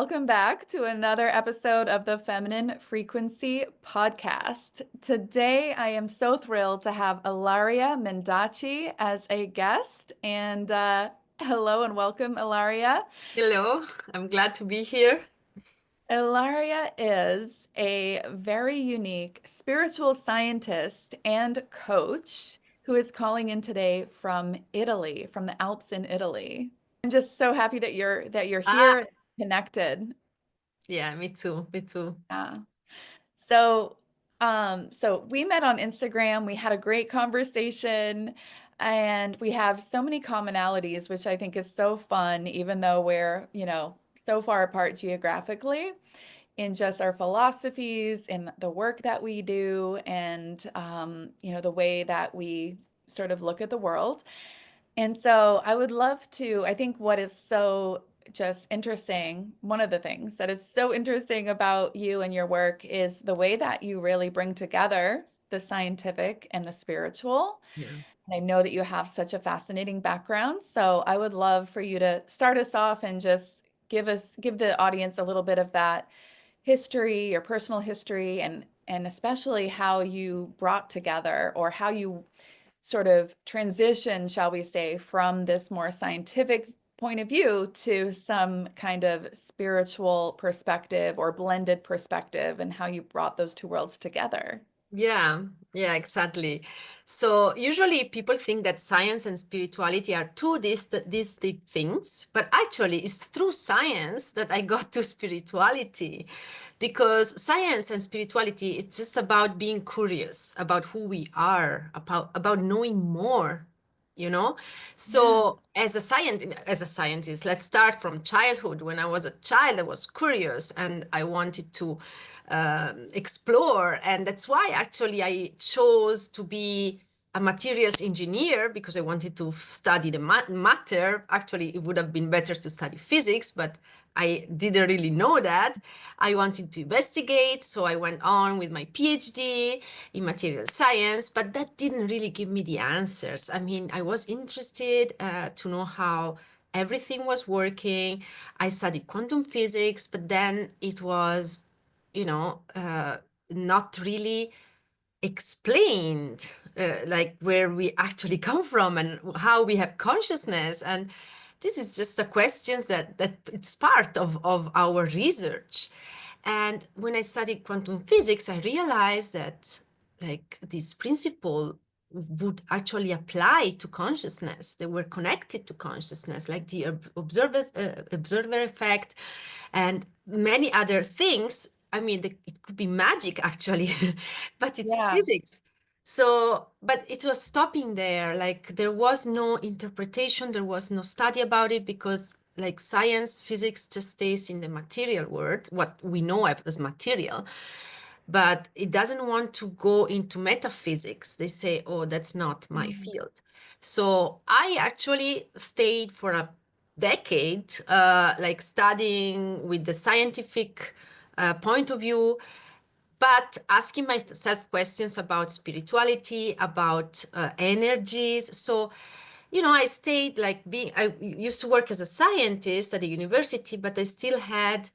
welcome back to another episode of the Feminine Frequency podcast. Today, I am so thrilled to have Ilaria Menapace as a guest. And hello and welcome, Ilaria. Hello, I'm glad to be here. Ilaria is a very unique spiritual scientist and coach who is calling in today from Italy, from the Alps in Italy. I'm just so happy that you're Ah, here, connected. yeah, me too, me too. Yeah. So, so we met on Instagram. We had a great conversation, and we have so many commonalities, which I think is so fun, even though we're, so far apart geographically in just our philosophies, in the work that we do, and the way that we sort of look at the world. And so I would love to, I think what is so just interesting, one of the things that is so interesting about you and your work is the way that you really bring together the scientific and the spiritual. Yeah. And I know that you have such a fascinating background. So I would love for you to start us off and just give the audience a little bit of that history, your personal history, and especially how you brought together or how you sort of transition, shall we say, from this more scientific point of view to some kind of spiritual perspective or blended perspective and how you brought those two worlds together. Yeah, yeah, exactly. So usually people think that science and spirituality are two distinct things, but actually it's through science that I got to spirituality, because science and spirituality, it's just about being curious about who we are, about knowing more, you know? Yeah. So as a scientist, let's start from childhood. When I was a child, I was curious and I wanted to explore. And that's why actually I chose to be a materials engineer, because I wanted to study the matter. Actually, it would have been better to study physics, but I didn't really know that. I wanted to investigate, so I went on with my PhD in material science, but that didn't really give me the answers. I mean, I was interested to know how everything was working. I studied quantum physics, but then it was not really explained, like where we actually come from and how we have consciousness. And this is just a questions that it's part of our research. And when I studied quantum physics, I realized that like this principle would actually apply to consciousness. They were connected to consciousness, like the observer effect and many other things. I mean, it could be magic actually, but it's Yeah. physics. So, but it was stopping there. Like there was no interpretation, there was no study about it, because like science, physics just stays in the material world, what we know as material, but it doesn't want to go into metaphysics. They say, oh, that's not my Mm. field. So I actually stayed for a decade, like studying with the scientific point of view, but asking myself questions about spirituality, about energies. So, I stayed like I used to work as a scientist at the university, but I still had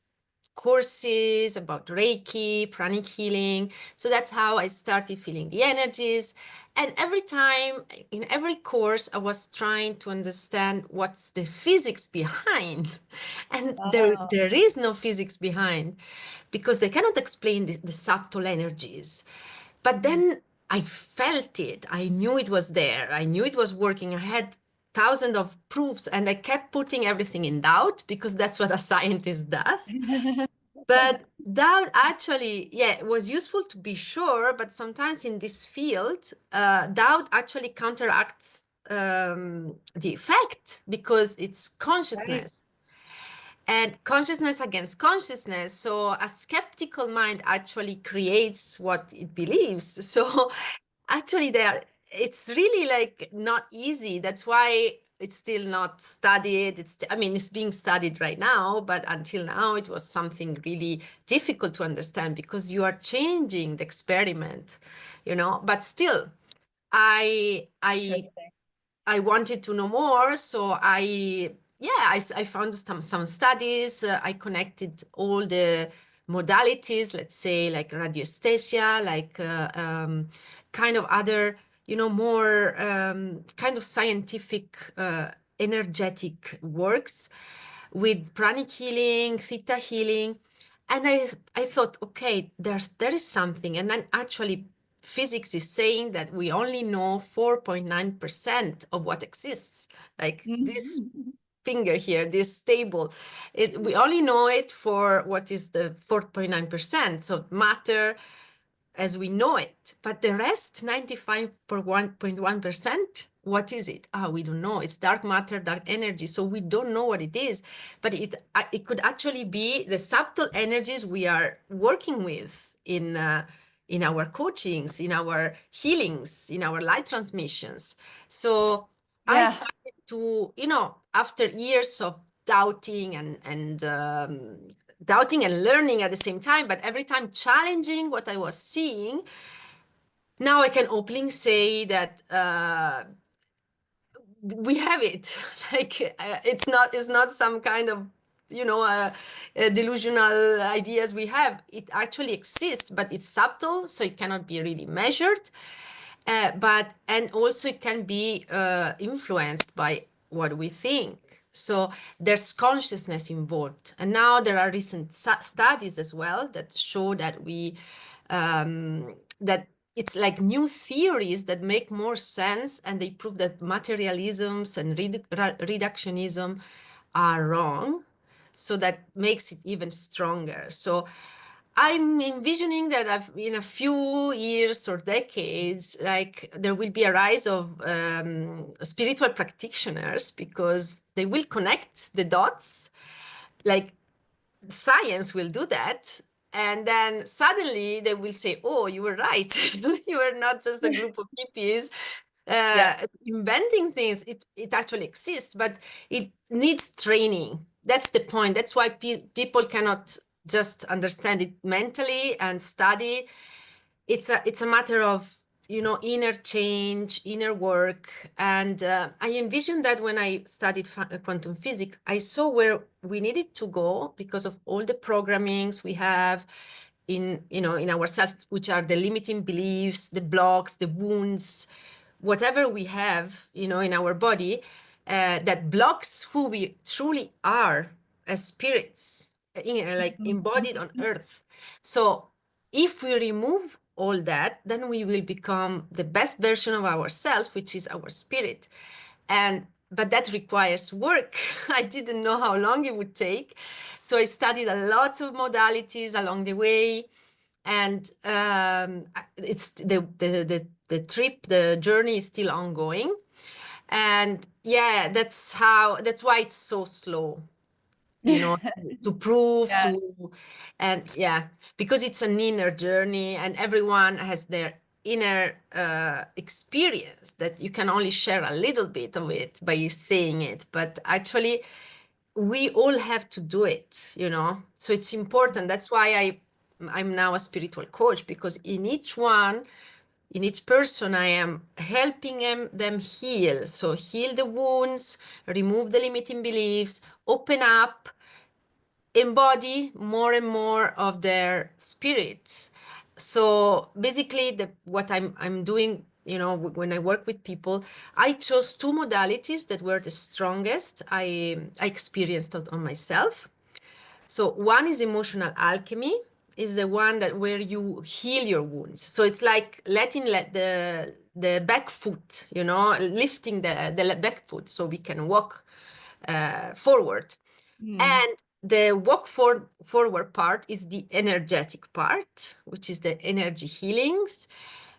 courses about Reiki, pranic healing. So that's how I started feeling the energies. And every time in every course, I was trying to understand what's the physics behind. And Wow. there is no physics behind, because they cannot explain the subtle energies. But Mm. then I felt it. I knew it was there. I knew it was working. I had thousands of proofs, and I kept putting everything in doubt, because that's what a scientist does. But doubt actually, yeah, was useful to be sure, but sometimes in this field, doubt actually counteracts the effect, because it's Right. consciousness and consciousness against consciousness. So a skeptical mind actually creates what it believes. So actually, it's really like not easy. That's why it's still not studied. I mean, it's being studied right now, but until now, it was something really difficult to understand, because you are changing the experiment, But still, I I Interesting. I wanted to know more, so I yeah, I found some studies. I connected all the modalities, let's say like radiesthesia, like kind of other, more kind of scientific, energetic works with pranic healing, theta healing. And I thought, okay, there is something. And then actually physics is saying that we only know 4.9% of what exists. Like this Mhm. finger here, this table, we only know it for what is the 4.9%. So matter as we know it. But the rest, 95.1%, what is it? Ah, we don't know. It's dark matter, dark energy. So we don't know what it is. But it could actually be the subtle energies we are working with in our coachings, in our healings, in our light transmissions. So I Yeah. started to, after years of doubting doubting and learning at the same time, but every time challenging what I was seeing. Now I can openly say that we have it. Like it's not some kind of delusional ideas we have. It actually exists, but it's subtle, so it cannot be really measured. But and also it can be influenced by what we think. So there's consciousness involved, and now there are recent studies as well that show that that it's like new theories that make more sense, and they prove that materialisms and reductionism are wrong. So that makes it even stronger. So I'm envisioning that in a few years or decades, like there will be a rise of spiritual practitioners because they will connect the dots. Like science will do that. And then suddenly they will say, oh, you were right. You were not just a group of hippies Yeah. inventing things. It actually exists, but it needs training. That's the point. That's why people cannot just understand it mentally and study. It's a matter of inner change, inner work. And I envisioned that when I studied quantum physics, I saw where we needed to go because of all the programmings we have in ourselves, which are the limiting beliefs, the blocks, the wounds, whatever we have in our body, that blocks who we truly are as spirits, like embodied on Mhm. earth. So if we remove all that, then we will become the best version of ourselves, which is our spirit. And but that requires work. I didn't know how long it would take. So I studied a lot of modalities along the way. And it's the trip, the journey is still ongoing. And yeah, that's why it's so slow, to prove Yeah. to. And yeah, because it's an inner journey and everyone has their inner experience that you can only share a little bit of it by saying it, but actually we all have to do it. So it's important. That's why I'm now a spiritual coach, because in each person I am helping them heal. So heal the wounds, remove the limiting beliefs, open up, embody more and more of their spirit. So basically, what I'm doing, when I work with people, I chose two modalities that were the strongest. I experienced it on myself. So one is emotional alchemy, is the one that where you heal your wounds. So it's like let the back foot, lifting the back foot so we can walk forward. Mm. And the forward part is the energetic part, which is the energy healings,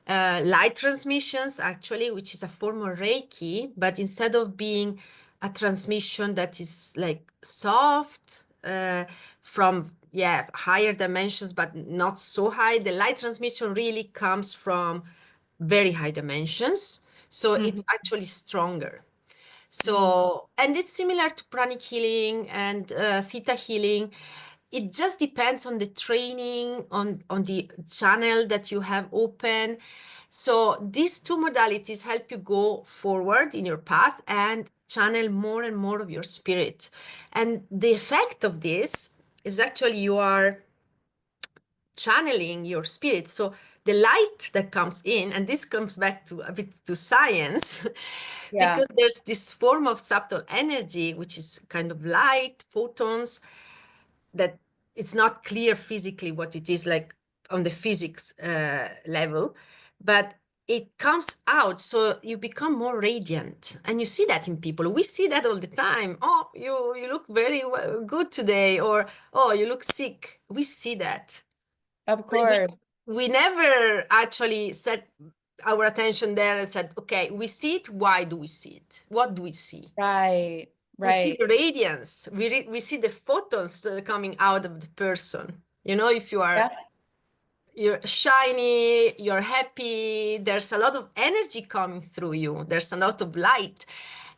light transmissions, actually, which is a form of Reiki, but instead of being a transmission that is like soft, from higher dimensions, but not so high, the light transmission really comes from very high dimensions. So Mhm. it's actually stronger. Mm. So, and it's similar to pranic healing and theta healing. It just depends on the training, on the channel that you have open. So these two modalities help you go forward in your path and channel more and more of your spirit. And the effect of this is actually you are channeling your spirit. So the light that comes in, and this comes back to a bit to science, Yeah, because there's this form of subtle energy, which is kind of light, photons, that it's not clear physically what it is like on the physics level, but it comes out, so you become more radiant, and you see that in people. We see that all the time. Oh, you look very good today, or oh, you look sick. We see that, of but course. we never actually set our attention there and said, okay, we see it. Why do we see it? What do we see? Right, We see right. the radiance. We see the photons that are coming out of the person. You know, if Yeah. you're shiny, you're happy, there's a lot of energy coming through you, there's a lot of light.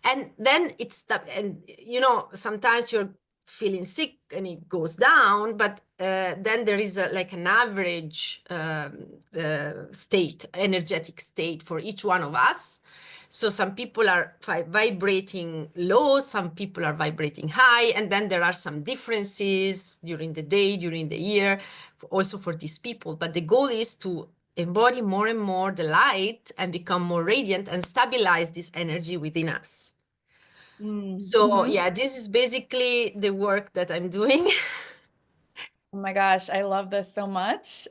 And then it's the, and you know, sometimes you're feeling sick and it goes down, but then there is like an average state, energetic state for each one of us. So some people are vibrating low, some people are vibrating high, and then there are some differences during the day, during the year, also for these people. But the goal is to embody more and more the light and become more radiant and stabilize this energy within us. So Mm-hmm. yeah, this is basically the work that I'm doing. Oh my gosh, I love this so much.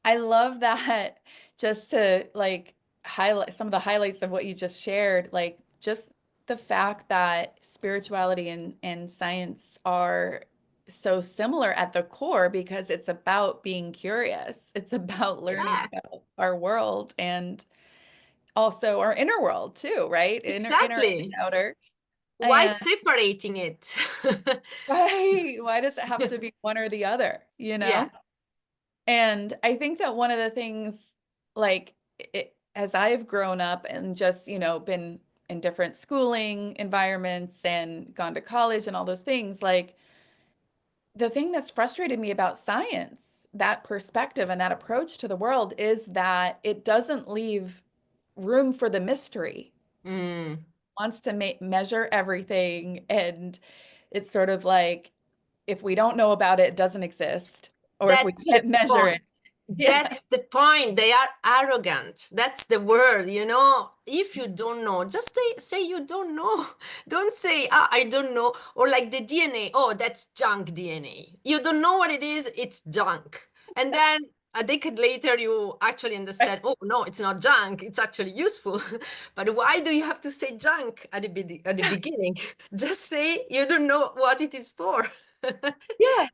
I love that just to like highlight some of the highlights of what you just shared, like just the fact that spirituality and science are so similar at the core because it's about being curious. It's about learning Yeah, about our world and also our inner world too, right? Inner and exactly. outer. Why And separating it? right, why does it have to be one or the other, you Yeah, know? And I think that one of the things, like, as I've grown up and just, been in different schooling environments and gone to college and all those things, like, the thing that's frustrated me about science, that perspective and that approach to the world, is that it doesn't leave room for the mystery. mm, Wants to measure everything. And it's sort of like, if we don't know about it, it doesn't exist. Or if we that's the can't measure point. it. Yeah. That's the point. They are arrogant. That's the word, you know. If you don't know, just say you don't know. Don't say, ah, I don't know. Or like the DNA, oh, that's junk DNA. You don't know what it is, it's junk. And then a decade later, you actually understand, oh, no, it's not junk, it's actually useful. But why do you have to say junk at at the beginning? Just say you don't know what it is for. Yeah,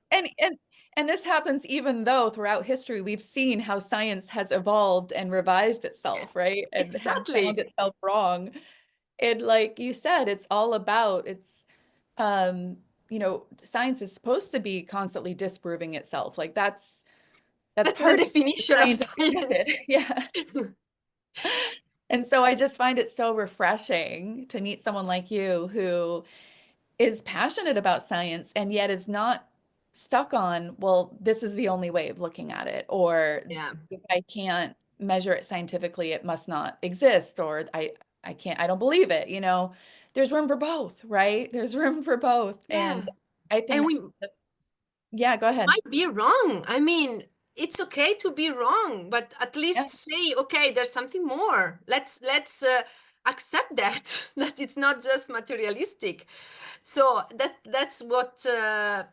and this happens even though throughout history we've seen how science has evolved and revised itself, right? And has found Exactly. itself wrong. And like you said, it's all about um, science is supposed to be constantly disproving itself. Like that's That's the part of the definition of scientific method. science. Yeah. And so I just find it so refreshing to meet someone like you who is passionate about science and yet is not stuck on, well, this is the only way of looking at it, or Yeah. if I can't measure it scientifically, it must not exist, or I can't, I don't believe it, There's room for both, right? There's room for both. Yeah. And I And think, we yeah, go ahead. might be wrong. I mean, it's okay to be wrong, but at Yeah, least say, okay, there's something more. Let's accept that that it's not just materialistic. So that's what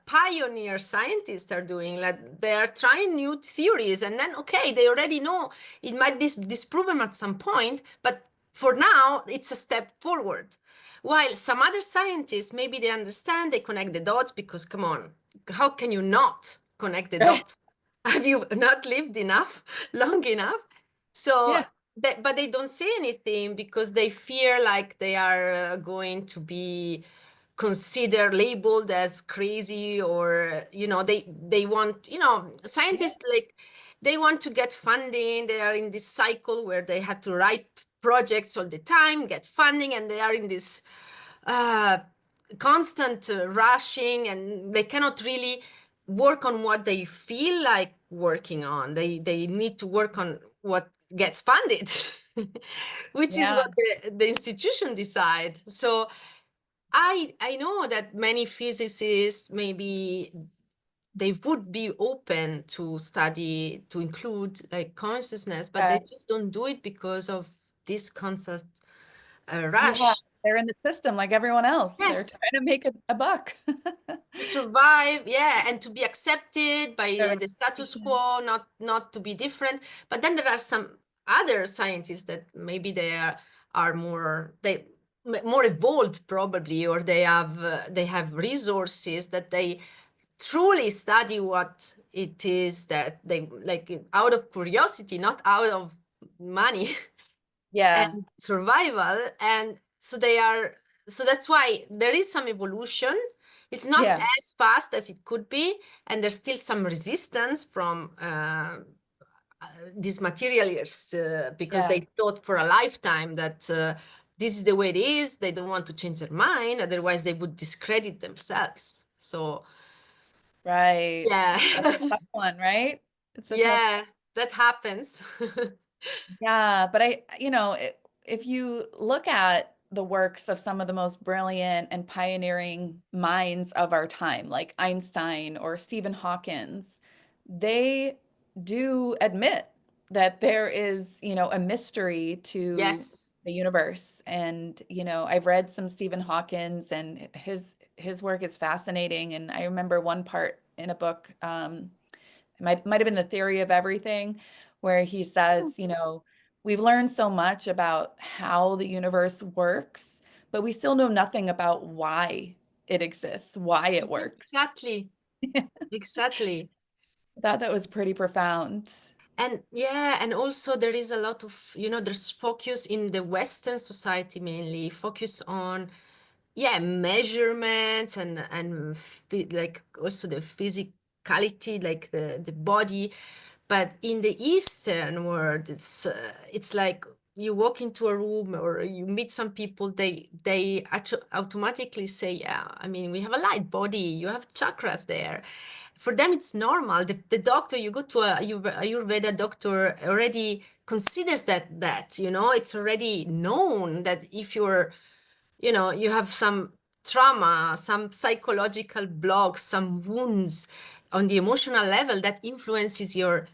pioneer scientists are doing. Like they are trying new theories, and then okay, they already know it might be disproven at some point, but for now, it's a step forward. While some other scientists, maybe they understand, they connect the dots because, come on, how can you not connect the right. dots? Have you not lived enough, long enough? So, Yeah, but they don't say anything because they fear like they are going to be considered labeled as crazy, or they want, yeah, scientists, like they want to get funding. They are in this cycle where they have to write projects all the time, get funding, and they are in this uh, constant rushing, and they cannot really work on what they feel like working on. They need to work on what gets funded. which is Yeah. what the institution decide. So I know that many physicists maybe they would be open to study to include like consciousness, but they Yeah. just don't do it because of this constant Yeah. rush. They're in the system like everyone else. They're Yes, trying to make a buck. to survive, yeah, and to be accepted Their by the status reputation. quo, not to be different. But then there are some other scientists that maybe are more more evolved probably, or they have resources that they truly study what it is that they like out of curiosity, not out of money Yeah. and survival. And so they are, so that's why there is some evolution. It's not Yeah. as fast as it could be, and there's still some resistance from these materialists because Yeah. they thought for a lifetime that this is the way it is. They don't want to change their mind, otherwise they would discredit themselves. So Right. yeah. That's a tough one, right? It's a tough. Yeah, that happens. Yeah, but if you look at the works of some of the most brilliant and pioneering minds of our time, like Einstein or Stephen Hawkins, they do admit that there is, a mystery to Yes. the universe. And, I've read some Stephen Hawkins and his work is fascinating. And I remember one part in a book, it might have been The Theory of Everything, where he says, we've learned so much about how the universe works, but we still know nothing about why it exists, why it Yeah, works. exactly. Exactly. I thought that was pretty profound. And yeah, and also there is a lot of, there's focus in the Western society mainly, focus on, yeah, measurements and like also the physicality, like the body. But in the Eastern world, it's like you walk into a room or you meet some people, they automatically say, yeah, I mean, we have a light body, you have chakras there. For them, it's normal. The doctor, you go to a Ayurveda doctor, already considers that it's already known that if you have some trauma, some psychological blocks, some wounds on the emotional level that influences your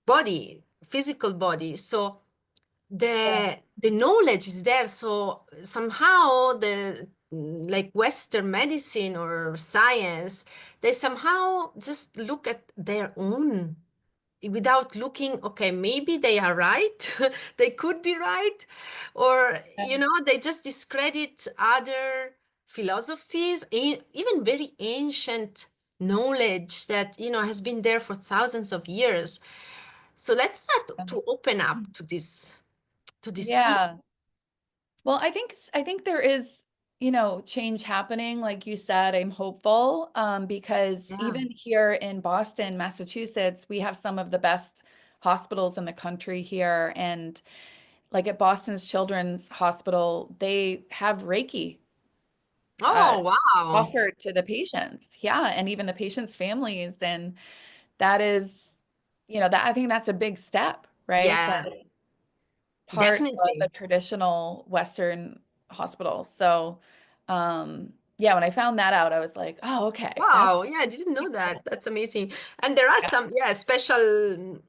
body, physical body. So Yeah. the knowledge is there. So somehow the like Western medicine or science, they somehow just look at their own without looking, okay, maybe they are right, they could be right, or they just discredit other philosophies, even very ancient knowledge that has been there for thousands of years. So let's start to open up to this field. Yeah. Well, I think there is, change happening. Like you said, I'm hopeful, because Yeah. even here in Boston, Massachusetts, we have some of the best hospitals in the country here. And like at Boston's Children's Hospital, they have Reiki uh, Oh, wow. offered to the patients. Yeah, and even the patients' families. And that is, that I think that's a big step, right? That Yeah, part of the definitely. traditional Western hospital. So, yeah, when I found that out, I was like, oh, okay, that's Wow, yeah, I didn't know that. That's amazing. And there are yeah, some, yeah, special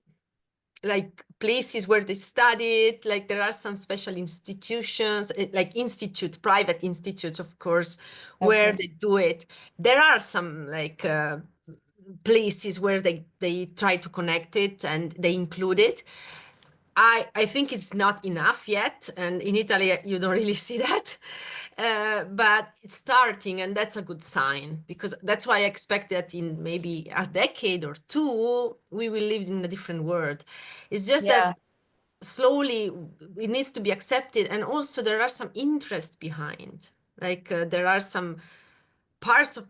like places where they study it. Like there are some special institutions, like private institutes, of course, where okay, they do it. There are some like places where they try to connect it and they include it. I think it's not enough yet, and in Italy you don't really see that, but it's starting, and that's a good sign because that's why I expect that in maybe a decade or two we will live in a different world. It's just yeah, that slowly it needs to be accepted, and also there are some interest behind. Like there are some parts of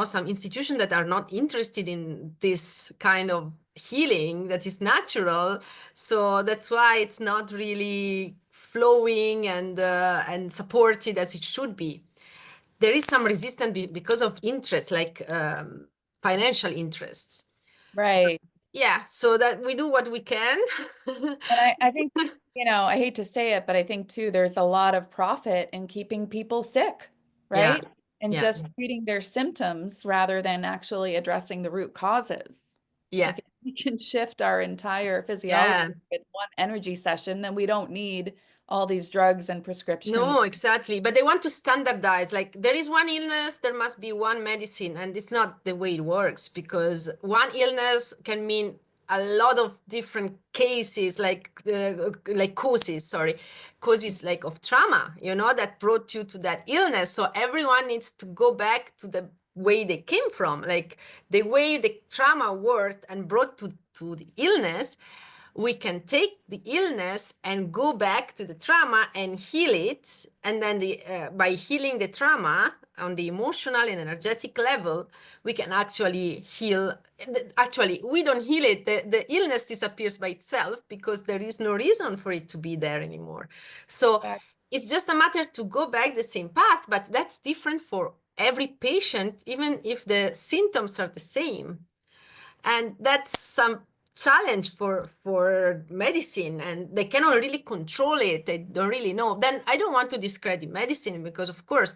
some institutions that are not interested in this kind of healing that is natural, so that's why it's not really flowing and supported as it should be. There is some resistance because of interest, like financial interests. right. Yeah, so that we do what we can. And I think. I hate to say it, but I think too, there's a lot of profit in keeping people sick, Yeah, right? And yeah, just treating their symptoms rather than actually addressing the root causes. yeah, Like if we can shift our entire physiology yeah. with one energy session, then we don't need all these drugs and prescriptions. No, exactly. But they want to standardize. Like there is one illness, there must be one medicine, and it's not the way it works because one illness can mean a lot of different cases, like causes, sorry, causes like of trauma, that brought you to that illness. So everyone needs to go back to the way they came from, like the way the trauma worked and brought to the illness. We can take the illness and go back to the trauma and heal it, and then by healing the trauma on the emotional and energetic level, we can actually heal. Actually, we don't heal it. The illness disappears by itself because there is no reason for it to be there anymore. So it's just a matter to go back the same path, but that's different for every patient, even if the symptoms are the same. And that's some challenge for medicine, and they cannot really control it. They don't really know. Then I don't want to discredit medicine because of course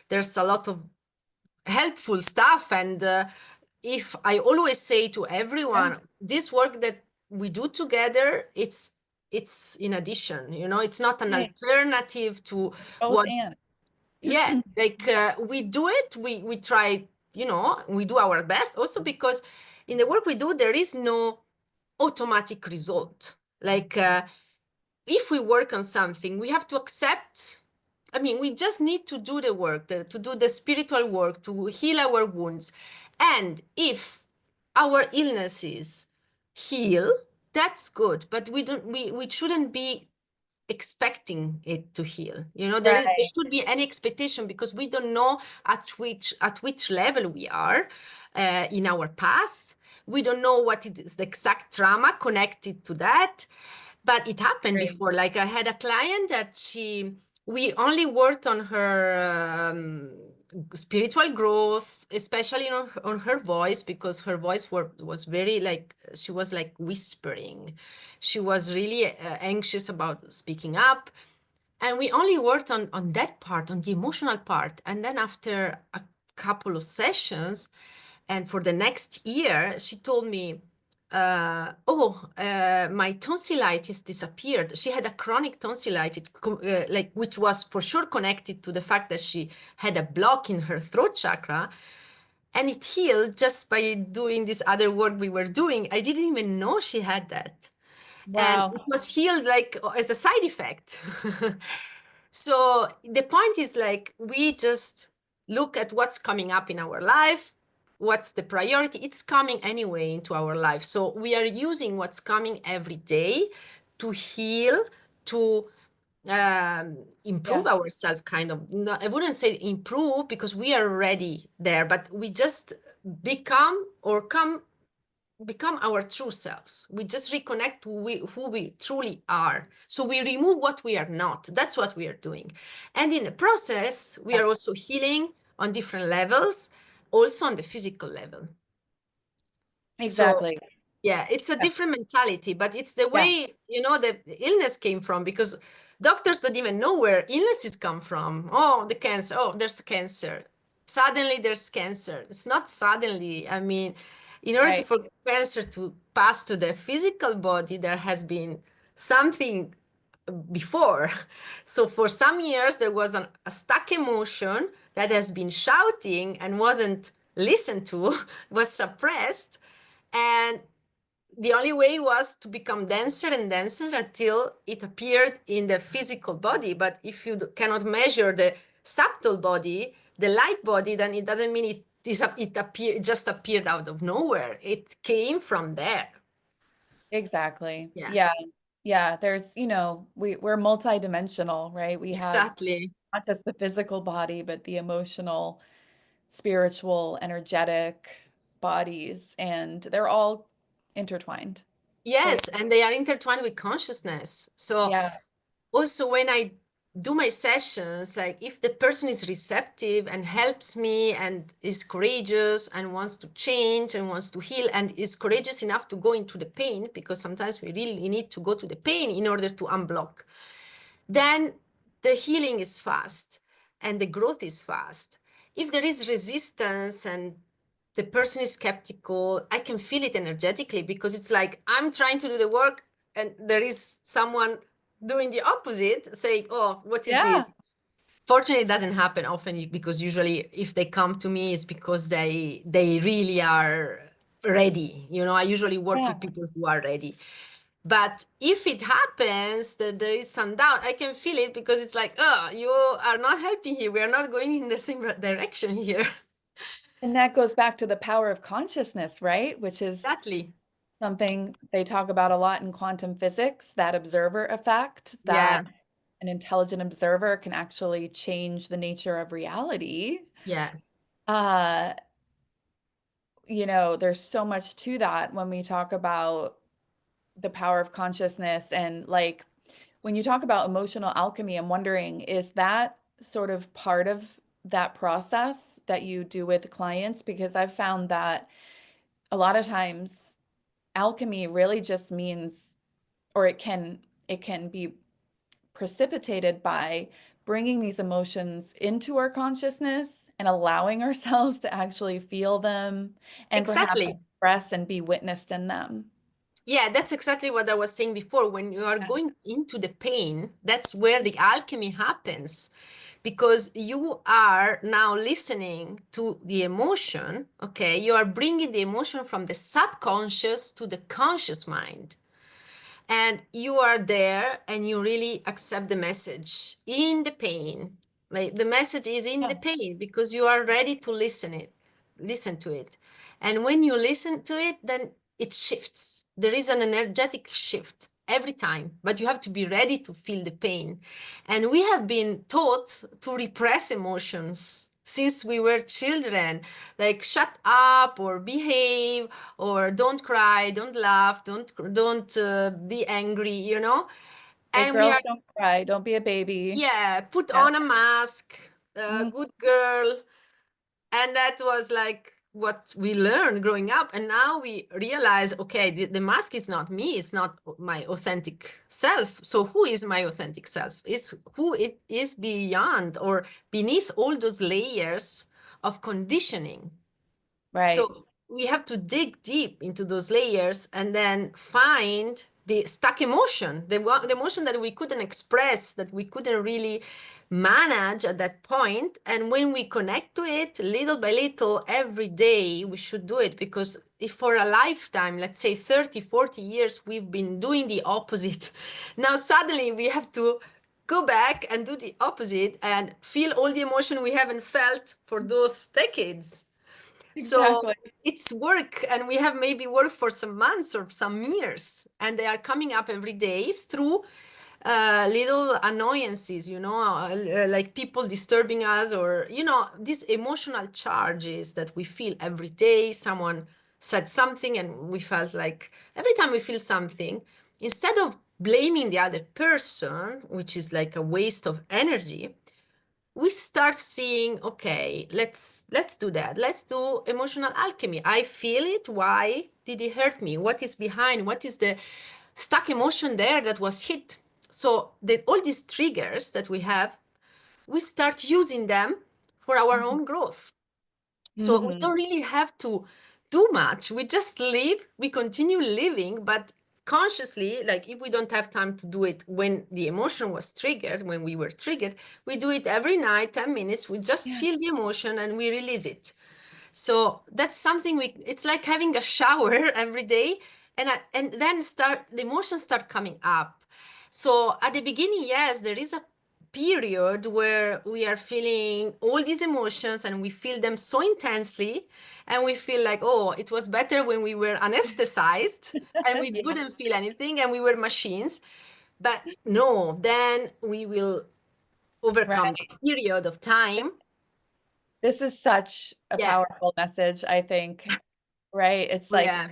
there's a lot of helpful stuff. And if I always say to Yeah, everyone, this work that we do together, it's in addition, it's not an right. alternative to Both what. and. Yeah, like we do it, we try, we do our best also because in the work we do there is no automatic result. Like if we work on something, we have to accept. I mean, we just need to do the work, to do the spiritual work, to heal our wounds. And if our illnesses heal, that's good. But we shouldn't be expecting it to heal. There Right, should be any expectation because we don't know at which level we are in our path. We don't know what is the exact trauma connected to that. But it happened great. before. Like I had a client that we only worked on her spiritual growth, especially on her voice, because her voice was very like, she was like whispering. She was really anxious about speaking up. And we only worked on that part, on the emotional part. And then after a couple of sessions, and for the next year, she told me, my tonsillitis disappeared. She had a chronic tonsillitis, like which was for sure connected to the fact that she had a block in her throat chakra, and it healed just by doing this other work we were doing. I didn't even know she had that, and Wow. it was healed like as a side effect. So the point is like we just look at what's coming up in our life, what's the priority. It's coming anyway into our life. So we are using what's coming every day to heal, to improve Yeah, ourselves, kind of. No, I wouldn't say improve because we are already there, but we just become or come become our true selves. We just reconnect to who we truly are. So we remove what we are not. That's what we are doing. And in the process, we yeah, are also healing on different levels, also on the physical level. So exactly. yeah, it's a Yeah, different mentality, but it's the yeah, way, the illness came from because doctors don't even know where illnesses come from. Oh, the cancer. Oh, there's cancer. Suddenly there's cancer. It's not suddenly. I mean, in order right. for cancer to pass to the physical body, there has been something before. So for some years, there was a stuck emotion that has been shouting and wasn't listened to, was suppressed. And the only way was to become denser and denser until it appeared in the physical body. But if you cannot measure the subtle body, the light body, then it doesn't mean it just appeared out of nowhere. It came from there. Exactly. Yeah, Yeah. Yeah. There's, we're multidimensional, right? We have exactly. not just the physical body, but the emotional, spiritual, energetic bodies, and they're all intertwined. They, Yes, and they are intertwined with consciousness. So yeah, also when I do my sessions, like if the person is receptive and helps me and is courageous and wants to change and wants to heal and is courageous enough to go into the pain, because sometimes we really need to go to the pain in order to unblock, then the healing is fast and the growth is fast. If there is resistance and the person is skeptical, I can feel it energetically, because it's like I'm trying to do the work and there is someone doing the opposite, saying, oh, what is Yeah, this? Fortunately, it doesn't happen often, because usually if they come to me, it's because they really are ready. I usually work yeah. with people who are ready. But if it happens that there is some doubt, I can feel it, because it's like, oh, you are not helping here. We are not going in the same direction here. And that goes back to the power of consciousness, right? Which is Exactly. something they talk about a lot in quantum physics, that observer effect, Yeah. that an intelligent observer can actually change the nature of reality. Yeah. Uh, there's so much to that when we talk about the power of consciousness. And like when you talk about emotional alchemy, I'm wondering, is that sort of part of that process that you do with clients? Because I've found that a lot of times alchemy really just means, or it can be precipitated by bringing these emotions into our consciousness and allowing ourselves to actually feel them and perhaps Exactly. express and be witnessed in them. Yeah, that's exactly what I was saying before. When you are going into the pain, that's where the alchemy happens, because you are now listening to the emotion. Okay, you are bringing the emotion from the subconscious to the conscious mind. And you are there and you really accept the message in the pain. Like the message is in the Yeah, pain, because you are ready to listen to it. And when you listen to it, then it shifts. There is an energetic shift every time, but you have to be ready to feel the pain. And we have been taught to repress emotions since we were children, like shut up or behave, or don't cry, don't laugh, don't be angry. like And we girls are, don't cry, don't be a baby. yeah, put Yeah. on a mask, Mm, good girl. And that was like what we learned growing up. And now we realize, okay, the mask is not me, it's not my authentic self. So who is my authentic self? Is who it is beyond or beneath all those layers of conditioning. right. So we have to dig deep into those layers and then find the stuck emotion, the emotion that we couldn't express, that we couldn't really manage at that point. And when we connect to it little by little every day, we should do it, because if for a lifetime, let's say 30, 40 years, we've been doing the opposite, now suddenly we have to go back and do the opposite and feel all the emotion we haven't felt for those decades. So Exactly. it's work, and we have maybe worked for some months or some years, and they are coming up every day through little annoyances, like people disturbing us, or, these emotional charges that we feel every day. Someone said something, and we felt like every time we feel something, instead of blaming the other person, which is like a waste of energy, we start seeing, okay, let's do that, let's do emotional alchemy. I feel it, why did it hurt me, what is behind, what is the stuck emotion there that was hit. So that all these triggers that we have, we start using them for our own growth. So we Hmm. don't really have to do much. We just live, we continue living, but consciously, like if we don't have time to do it when the emotion was triggered, when we were triggered, we do it every night, 10 minutes. We just Yeah, feel the emotion and we release it. So that's something it's like having a shower every day, and then the emotions start coming up. So at the beginning, yes, there is a period where we are feeling all these emotions and we feel them so intensely, and we feel like, oh, it was better when we were anesthetized and we yeah, wouldn't feel anything and we were machines. But no, then we will overcome right. that period of time. This is such a Yeah. powerful message, I think, right? It's Oh, like, yeah.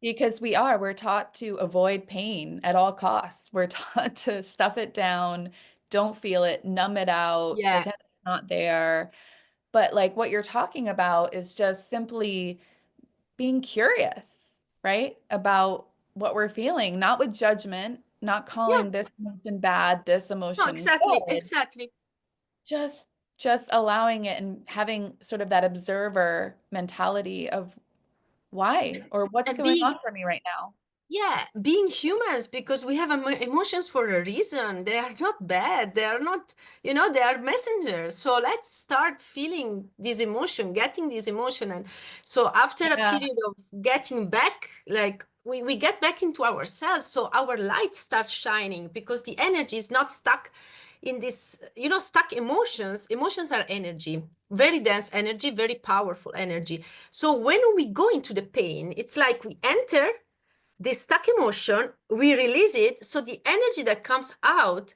because we're taught to avoid pain at all costs. We're taught to stuff it down, don't feel it, numb it out, Yeah. pretend it's not there. But like what you're talking about is just simply being curious, right? About what we're feeling, not with judgment, not Yeah. calling this emotion bad, this No, emotion exactly. good, Exactly. just just allowing it and having sort of that observer mentality of why or what's And going being on for me right now. Yeah, being humans, because we have emotions for a reason. They are not bad. They are not, they are messengers. So let's start feeling this emotion, getting this emotion. And so after a Yeah. period of getting back, like we get back into ourselves. So our light starts shining because the energy is not stuck in this, stuck emotions. Emotions are energy, very dense energy, very powerful energy. So when we go into the pain, it's like we enter this stuck emotion, we release it. So the energy that comes out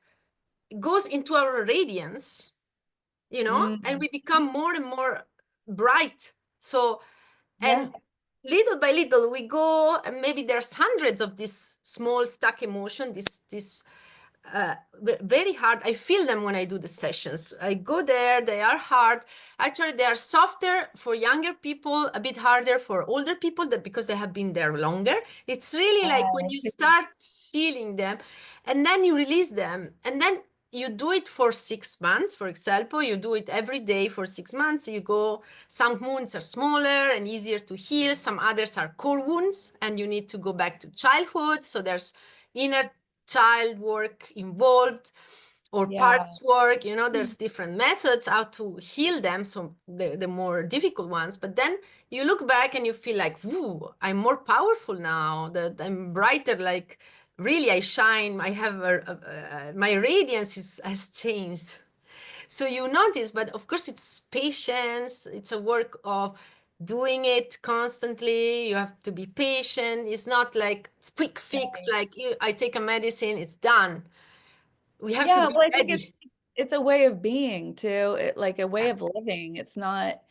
goes into our radiance, and Mm. we become more and more bright. So, Yeah. and little by little, we go, and maybe there's hundreds of these small stuck emotion, this very hard. I feel them when I do the sessions. I go there, they are hard. Actually, they are softer for younger people, a bit harder for older people that because they have been there longer. It's really like when you start feeling them and then you release them and then you do it for 6 months. For example, you do it every day for 6 months. You go, some wounds are smaller and easier to heal, some others are core wounds and you need to go back to childhood. So there's inner child work involved or Yeah. parts work. There's different methods how to heal them, so the more difficult ones. But then you look back and you feel like, woo, I'm more powerful now, that I'm brighter, like really I shine, I have my radiance has changed. So you notice, but of course it's patience, it's a work of doing it constantly. You have to be patient. It's not like quick fix, Right. like I take a medicine, it's done. We have to Yeah, be well, I think ready. it's a way of being too, like a way Yeah. of living. It's not,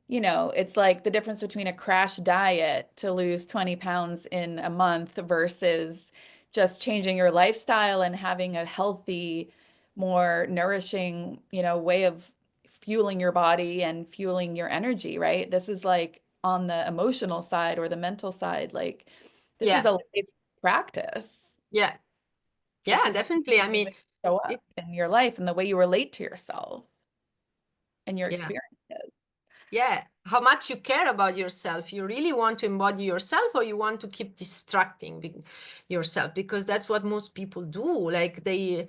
it's like the difference between a crash diet to lose 20 pounds in a month versus just changing your lifestyle and having a healthy, more nourishing, way of fueling your body and fueling your energy, right? This is like on the emotional side or the mental side, like this is Yeah. a life practice. Yeah. This Yeah, is definitely. I the way mean, you show it, up in your life and the way you relate to yourself and your yeah. experiences. Yeah, how much you care about yourself. You really want to embody yourself, or you want to keep distracting yourself? Because that's what most people do. Like they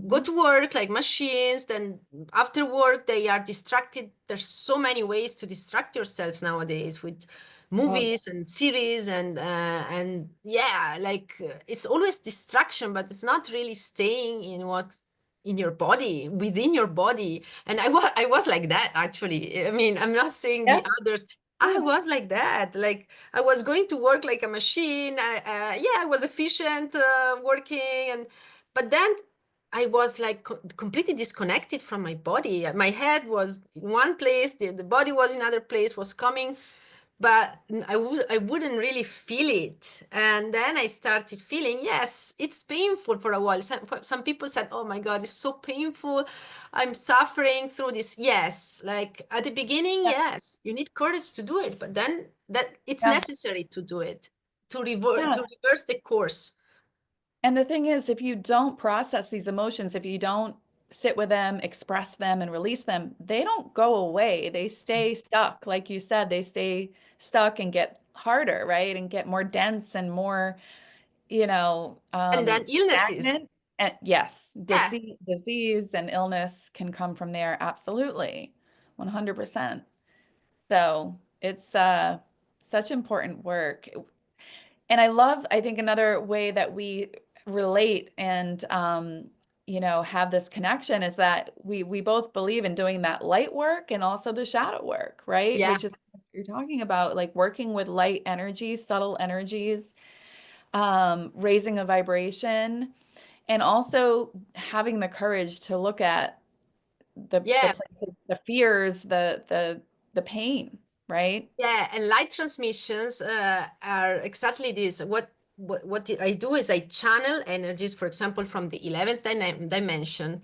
go Mhm. to work like machines, then after work they are distracted. There's so many ways to distract yourself nowadays with Oh, yeah. movies and series and yeah, like it's always distraction, but it's not really staying in your body, within your body. And I was like that, actually. I mean, I'm not saying Yeah. the others. I Yeah. was like that. Like I was going to work like a machine. Yeah, I was efficient, working, and but then I was like completely disconnected from my body. My head was in one place, the body was in another place, was coming, but I wouldn't really feel it. And then I started feeling, yes, it's painful for a while. Some people said, oh my God, it's so painful. I'm suffering through this. Yes, like at the beginning, Yeah. yes, you need courage to do it, but then that it's Yeah. necessary to do it, Yeah. to reverse the course. And the thing is, if you don't process these emotions, if you don't sit with them, express them, and release them, they don't go away. They stay stuck. Like you said, they stay stuck and get harder, right? And get more dense and more, And then illnesses. stagnant. And yes, Yeah, disease and illness can come from there. Absolutely. 100%. So it's such important work. And I think another way that we relate and have this connection is that we both believe in doing that light work and also the shadow work, right? yeah, Which is what you're talking about, like working with light energies, subtle energies, raising a vibration, and also having the courage to look at the yeah. places, the fears, the pain, right? Yeah, and light transmissions are exactly this. What what I do is I channel energies, for example, from the 11th dimension,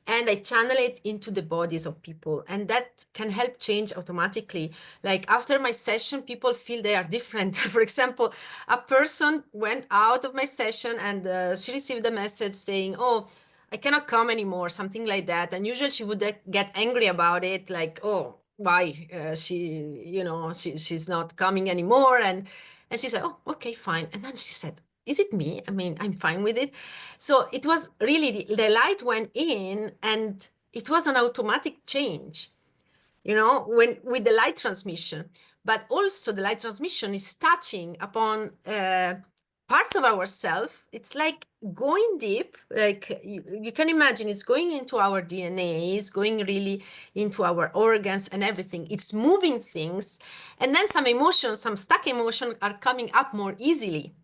and I channel it into the bodies of people. And that can help change automatically. Like after my session, people feel they are different. For example, a person went out of my session and she received a message saying, "Oh, I cannot come anymore," something like that. And usually she would get angry about it, like, "Oh, why she's not coming anymore?" And she said, "Oh, okay, fine." And then she said, "Is it me? I mean, I'm fine with it." So it was really the light went in, and it was an automatic change, when with the light transmission. But also the light transmission is touching upon parts of ourself. It's like going deep, like you can imagine it's going into our DNA, it's going really into our organs and everything. It's moving things, and then some emotions, some stuck emotions are coming up more easily.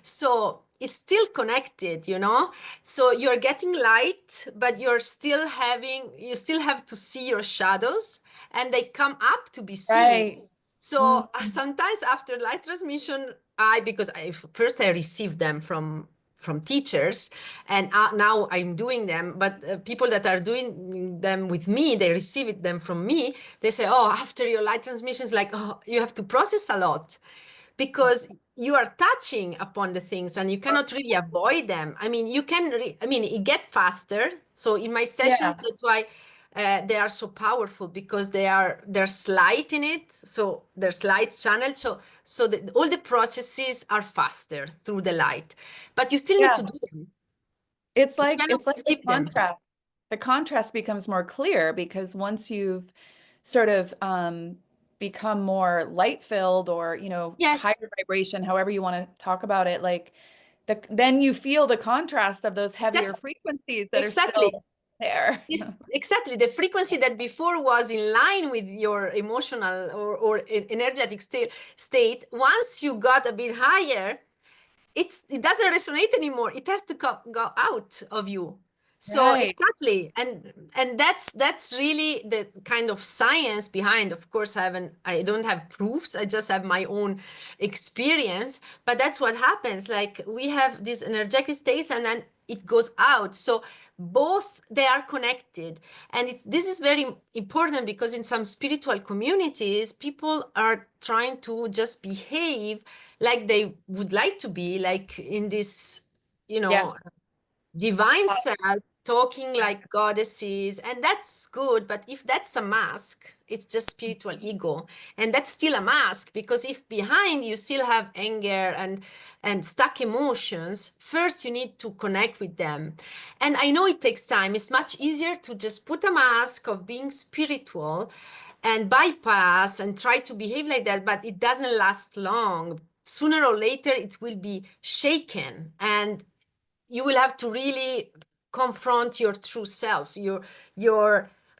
So it's still connected, so you're getting light, but you still have to see your shadows, and they come up to be seen. Right. So Mhm. sometimes after light transmission, because first I received them from teachers, and now I'm doing them. But people that are doing them with me, they receive them from me. They say, "Oh, after your light transmissions, like, oh, you have to process a lot." Because you are touching upon the things and you cannot really avoid them. I mean, it get faster. So in my sessions, Yeah. that's why they are so powerful, because there's light in it. So there's light channel. So all the processes are faster through the light, but you still need to Yeah. do them. It's You like cannot it's like the skip them. contrast. The contrast becomes more clear because once you've sort of become more light filled or, higher Yes, vibration, however you want to talk about it, like then you feel the contrast of those heavier exactly. frequencies that are Exactly. still there. Yes, exactly. The frequency that before was in line with your emotional or energetic state, once you got a bit higher, it doesn't resonate anymore. It has to go out of you. So Right. exactly, and that's really the kind of science behind. Of course, I don't have proofs. I just have my own experience. But that's what happens. Like we have these energetic states, and then it goes out. So both they are connected, and this is very important because in some spiritual communities, people are trying to just behave like they would like to be, like in this, you Yeah. know, divine self, talking like goddesses, and that's good. But if that's a mask, it's just spiritual ego, and that's still a mask, because if behind you still have anger and stuck emotions, first you need to connect with them. And I know it takes time. It's much easier to just put a mask of being spiritual and bypass and try to behave like that, but it doesn't last long. Sooner or later it will be shaken, and you will have to really confront your true self, your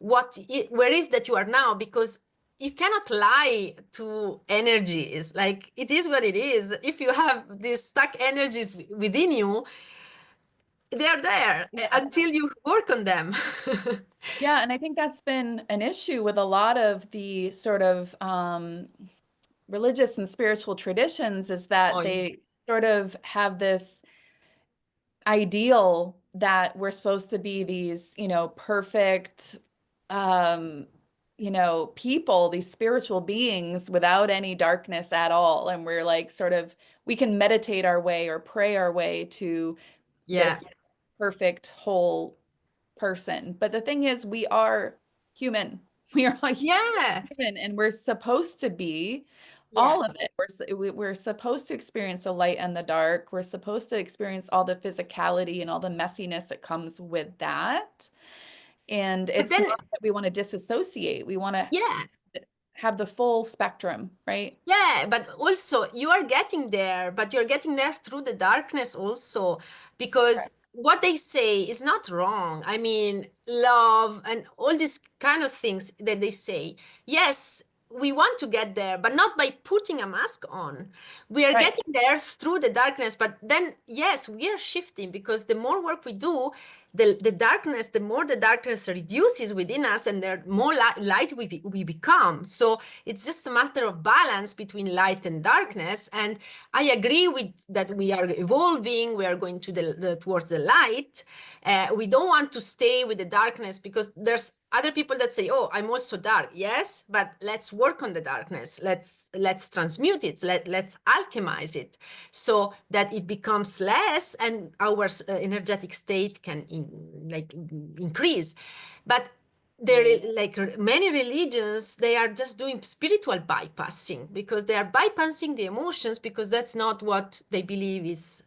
where is that you are now, because you cannot lie to energies. Like it is what it is. If you have these stuck energies within you, they are there Yeah. until you work on them. Yeah, and I think that's been an issue with a lot of the sort of religious and spiritual traditions is Oh, that yeah. they sort of have this ideal that we're supposed to be these, perfect, um, people, these spiritual beings without any darkness at all. And we're like sort of, we can meditate our way or pray our way to Yeah. this perfect whole person. But the thing is, we are human. We are all Yeah. human, and we're supposed to be Yeah. all of it. We're supposed to experience the light and the dark. We're supposed to experience all the physicality and all the messiness that comes with that. And But it's then, not that we want to disassociate. We want to yeah. have the full spectrum, right? Yeah, but also you are getting there, but you're getting there through the darkness also, Correct. because what they say is not wrong. I mean, love and all these kind of things that they say. Yes, we want to get there, but not by putting a mask on. We are Right. getting there through the darkness, but then, yes, we are shifting, because the more work we do, the darkness, the more the darkness reduces within us, and the more light we become. So it's just a matter of balance between light and darkness. And I agree with that. We are evolving. We are going to towards the light. We don't want to stay with the darkness, because there's other people that say, "Oh, I'm also dark." Yes, but let's work on the darkness. Let's transmute it. Let's alchemize it, so that it becomes less, and our energetic state can increase. But there, like many religions, they are just doing spiritual bypassing, because they are bypassing the emotions, because that's not what they believe is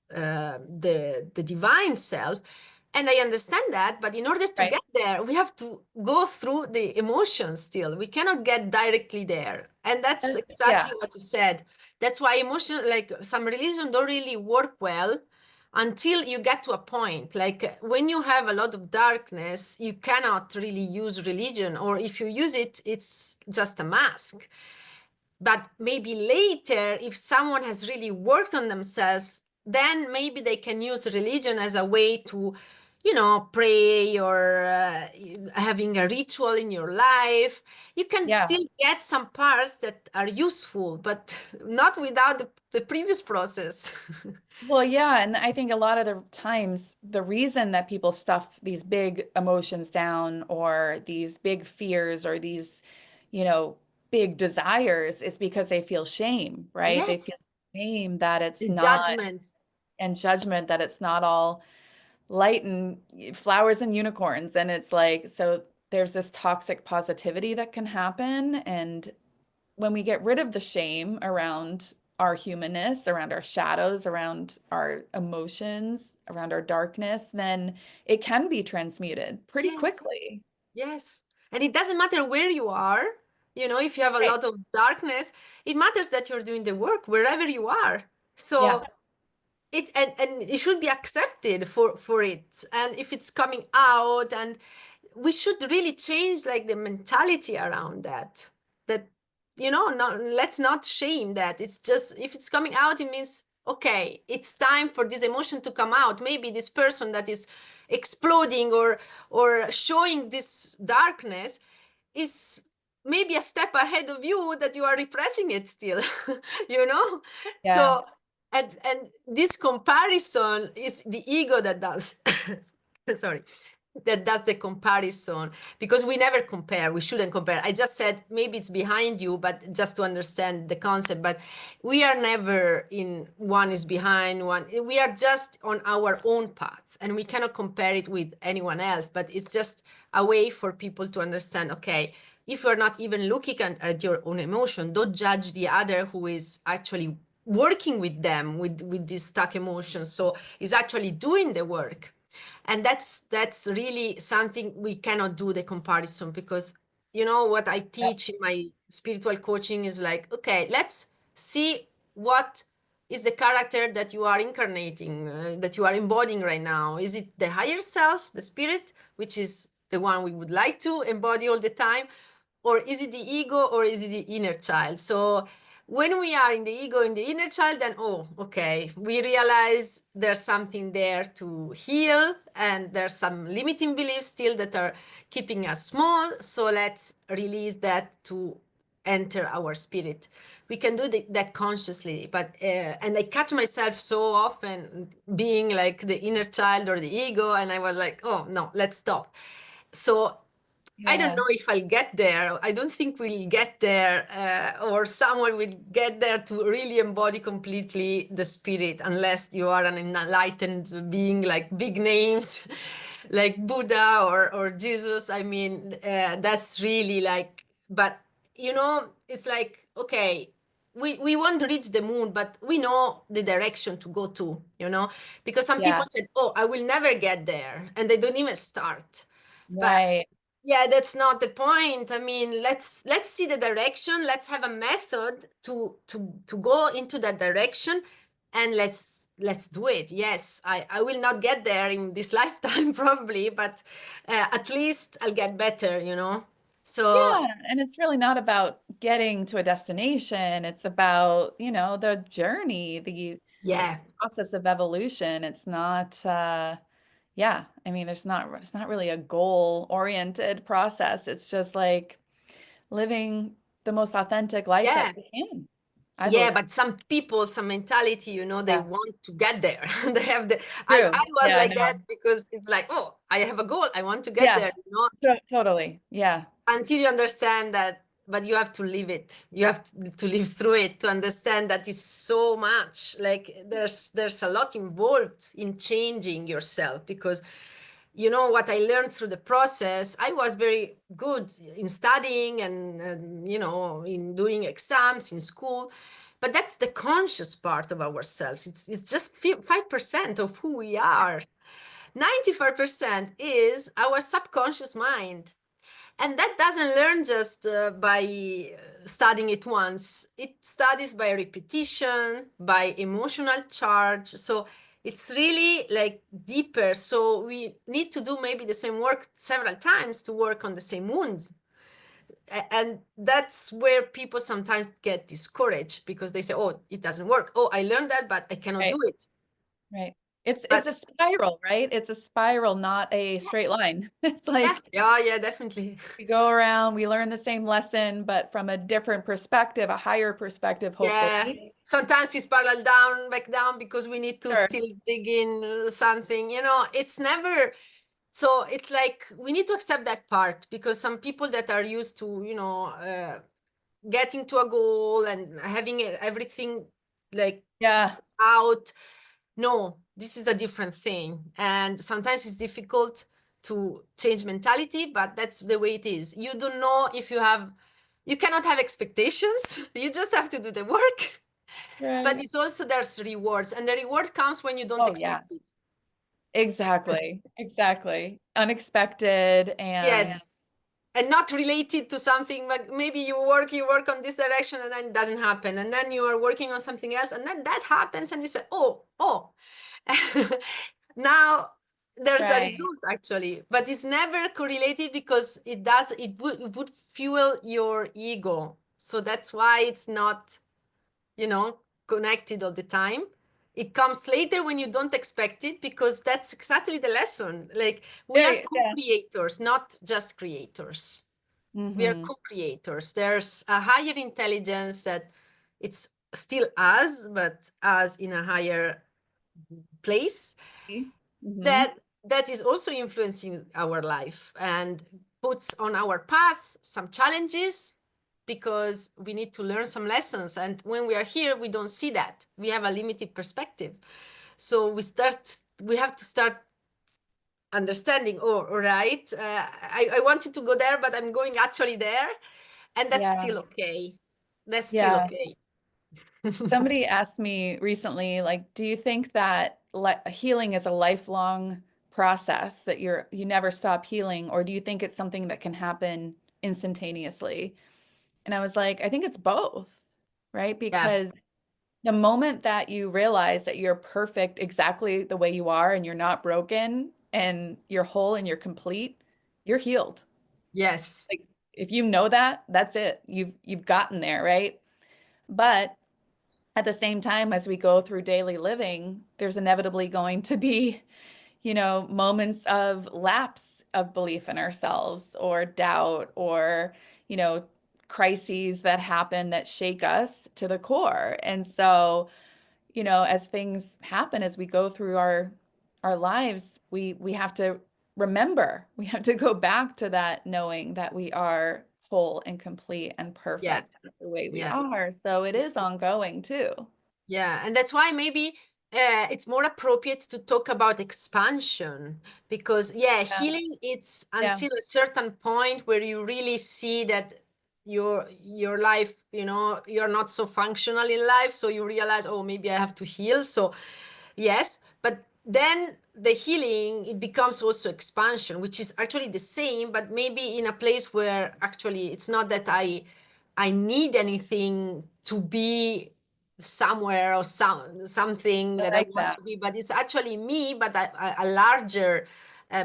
the divine self. And I understand that, but in order to Right. get there, we have to go through the emotions still. We cannot get directly there. And that's exactly Yeah. what you said. That's why emotion, like some religion, don't really work well until you get to a point. Like when you have a lot of darkness, you cannot really use religion, or if you use it, it's just a mask. But maybe later, if someone has really worked on themselves, then maybe they can use religion as a way to, pray, or having a ritual in your life. You can Yeah. still get some parts that are useful, but not without the previous process. Well, yeah, and I think a lot of the times the reason that people stuff these big emotions down or these big fears or these, you know, big desires is because they feel shame, right? They feel Yes, shame that it's the not, judgment. and judgment that it's not all light and flowers and unicorns. And it's like, so there's this toxic positivity that can happen. And when we get rid of the shame around our humanness, around our shadows, around our emotions, around our darkness, then it can be transmuted pretty Yes. quickly. Yes. And it doesn't matter where you are. If you have a Right. lot of darkness, it matters that you're doing the work wherever you are. Yeah. So and it should be accepted for it. And if it's coming out, and we should really change like the mentality around that. That not, let's not shame that. It's just, if it's coming out, it means, okay, it's time for this emotion to come out. Maybe this person that is exploding or showing this darkness is maybe a step ahead of you, that you are repressing it still. you know Yeah. so and this comparison is the ego that does. Sorry, that does the comparison, because we never compare. We shouldn't compare. I just said maybe it's behind you, but just to understand the concept. But we are never in one is behind one. We are just on our own path, and we cannot compare it with anyone else. But it's just a way for people to understand, okay, if you're not even looking at your own emotion, don't judge the other who is actually working with them with these stuck emotions, so is actually doing the work. And that's really something we cannot do, the comparison, because what I teach in my spiritual coaching is like, okay, let's see what is the character that you are incarnating, that you are embodying right now. Is it the higher self, the spirit, which is the one we would like to embody all the time, or is it the ego, or is it the inner child? So when we are in the ego, in the inner child, then, oh, okay, we realize there's something there to heal, and there's some limiting beliefs still that are keeping us small. So let's release that to enter our spirit. We can do that consciously, but and I catch myself so often being like the inner child or the ego, and I was like, oh no, let's stop. So I don't Yeah. know if I'll get there. I don't think we'll get there, or someone will get there to really embody completely the spirit, unless you are an enlightened being, like big names, like Buddha or Jesus. I mean, that's really like, but it's like, okay, we want to reach the moon, but we know the direction to go to, because some people Yeah. said, oh, I will never get there, and they don't even start. But Right. yeah, that's not the point. I mean, let's see the direction. Let's have a method to go into that direction, and let's do it. Yes, I will not get there in this lifetime probably, but at least I'll get better. So Yeah. And it's really not about getting to a destination. It's about, the journey, the yeah, process of evolution. It's not, yeah, I mean, it's not really a goal-oriented process. It's just like living the most authentic life that Yeah. we can, I Yeah, believe. but some people, some mentality, they Yeah, want to get there. They have the, I true. was Yeah, like that no. because it's like, oh, I have a goal. I want to get Yeah, there, totally. Yeah, until you understand that, but you have to live it. You have to live through it to understand that it's so much. Like there's a lot involved in changing yourself because what I learned through the process. I was very good in studying and in doing exams in school, but that's the conscious part of ourselves. It's just 5% of who we are. 95% is our subconscious mind, and that doesn't learn just by studying it once. It studies by repetition, by emotional charge. So it's really like deeper. So we need to do maybe the same work several times to work on the same wounds. And that's where people sometimes get discouraged because they say, oh, it doesn't work. Oh, I learned that, but I cannot do right, it. right. It's But a spiral, right? It's a spiral, not a straight line. It's yeah, like yeah, yeah, definitely. we go around, we learn the same lesson, but from a different perspective, a higher perspective, Yeah. hopefully. Sometimes we spiral down, back down because we need to Sure. still dig in something. It's never, so it's like we need to accept that part because some people that are used to, getting to a goal and having everything like Yeah. out. No, this is a different thing. And sometimes it's difficult to change mentality, but that's the way it is. You don't know if you cannot have expectations. You just have to do the work. But Right. it's also there's rewards, and the reward comes when you don't Oh, yeah. expect it. Exactly. Exactly. Unexpected and Yes. And not related to something, but maybe you work on this direction and then it doesn't happen. And then you are working on something else and then that happens and you say, oh. Now there's a right. result actually, but it's never correlated because it would fuel your ego. So that's why it's not you know, connected all the time. It comes later when you don't expect it because that's exactly the lesson. Like we are Right. Yeah. co-creators, not just creators. We are Mm-hmm. co-creators. There's a higher intelligence that it's still us, but us in a higher place Mm-hmm. that is also influencing our life and puts on our path some challenges because we need to learn some lessons, and when we are here we don't see that. We have a limited perspective, so we have to start understanding, oh, all right, I wanted to go there but I'm going actually there, and that's Yeah. still okay. That's still Yeah. okay. Somebody asked me recently, like, do you think that healing is a lifelong process that you never stop healing, or do you think it's something that can happen instantaneously? And I was like, I think it's both, right? Yeah. Because the moment that you realize that you're perfect exactly the way you are and you're not broken and you're whole and you're complete, you're healed. Yes. Like if you know that, that's it. You've gotten there, right? But at the same time, as we go through daily living, there's inevitably going to be, moments of lapse of belief in ourselves or doubt or, you know, crises that happen that shake us to the core. And so, as things happen as we go through our lives, we have to remember, we have to go back to that knowing that we are whole and complete and Yeah. perfect the way we Yeah. are. So it is ongoing too. Yeah, and that's why maybe it's more appropriate to talk about expansion because, yeah, Yeah. healing it's Yeah. until a certain point where you really see that your life, you're not so functional in life, so you realize, oh, maybe I have to heal. So yes, but then the healing it becomes also expansion, which is actually the same, but maybe in a place where actually it's not that I need anything to be somewhere or something I that I like want that. to be, but it's actually me, but a larger,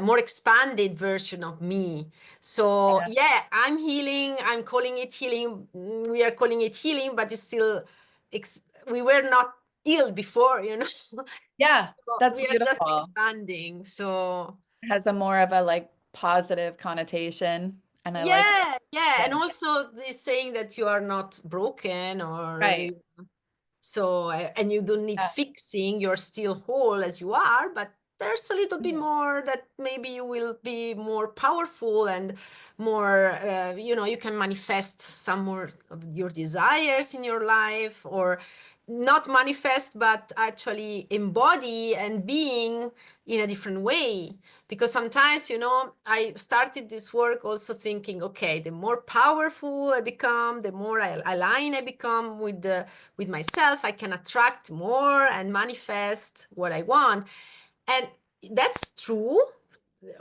more expanded version of me. So Yeah. yeah, I'm healing. I'm calling it healing. We are calling it healing, but it's still we were not. ill before, you know. Yeah, So that's we are just beautiful. expanding. So Has a more of a like positive connotation, and I like yeah, yeah. yeah, And also this saying that you are not broken or right. so, and you don't need Yeah. fixing, you're still whole as you are, but there's a little bit Mhm. more that maybe you will be more powerful and more, you can manifest some more of your desires in your life, or not manifest, but actually embody and being in a different way. Because sometimes, I started this work also thinking, okay, the more powerful I become, the more I align I become with myself, I can attract more and manifest what I want. And that's true